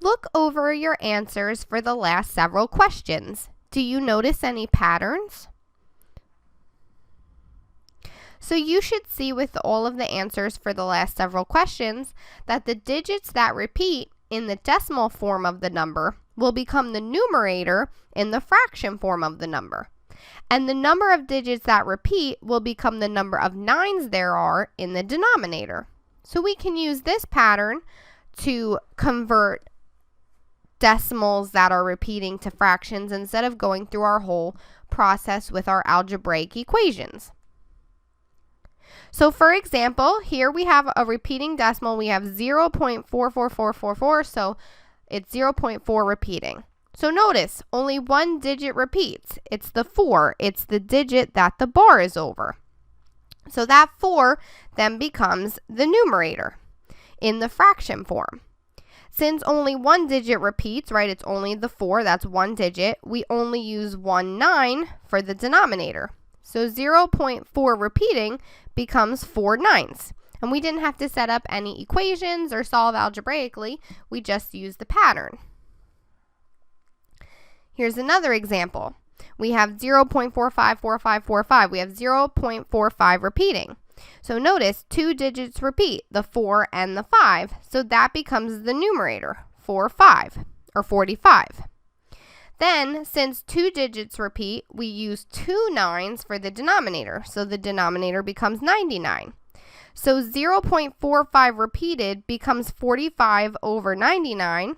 Look over your answers for the last several questions. Do you notice any patterns? So you should see with all of the answers for the last several questions that the digits that repeat in the decimal form of the number will become the numerator in the fraction form of the number. And the number of digits that repeat will become the number of nines there are in the denominator. So we can use this pattern to convert decimals that are repeating to fractions instead of going through our whole process with our algebraic equations. So for example, here we have a repeating decimal. We have 0.44444, so it's 0.4 repeating. So notice, only one digit repeats. It's the 4. It's the digit that the bar is over. So that 4 then becomes the numerator in the fraction form. Since only one digit repeats, right, it's only the 4, that's one digit, we only use 9 for the denominator. So 0.4 repeating becomes 4 nines. And we didn't have to set up any equations or solve algebraically, we just used the pattern. Here's another example. We have 0.454545. We have 0.45 repeating. So notice 2 digits repeat, the 4 and the 5. So that becomes the numerator, 45. Then, since 2 digits repeat, we use 2 nines for the denominator. So the denominator becomes 99. So 0.45 repeated becomes 45 over 99,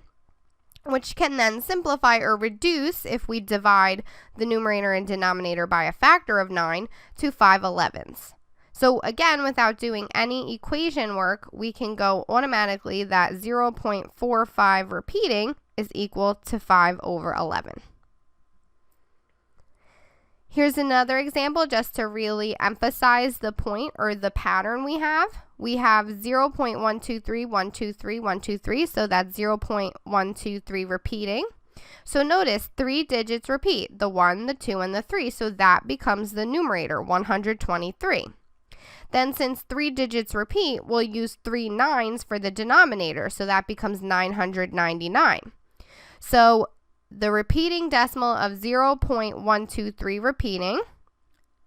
which can then simplify or reduce if we divide the numerator and denominator by a factor of 9 to 5/11ths. So again, without doing any equation work, we can go automatically that 0.45 repeating is equal to 5/11. Here's another example just to really emphasize the point or the pattern we have. We have 0.123, so that's 0.123 repeating. So notice 3 digits repeat, the 1, the 2, and the 3, so that becomes the numerator, 123. Then since 3 digits repeat, we'll use 3 nines for the denominator, so that becomes 999. So the repeating decimal of 0.123 repeating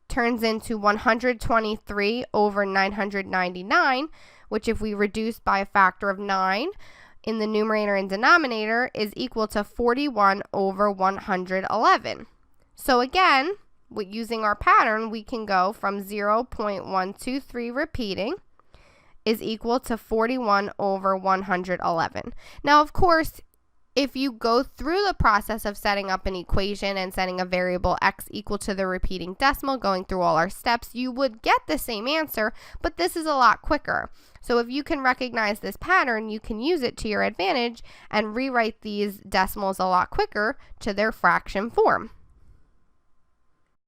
turns into 123 over 999, which if we reduce by a factor of 9 in the numerator and denominator is equal to 41 over 111. So again, using our pattern, we can go from 0.123 repeating is equal to 41 over 111. Now, of course, if you go through the process of setting up an equation and setting a variable x equal to the repeating decimal, going through all our steps, you would get the same answer, but this is a lot quicker. So if you can recognize this pattern, you can use it to your advantage and rewrite these decimals a lot quicker to their fraction form.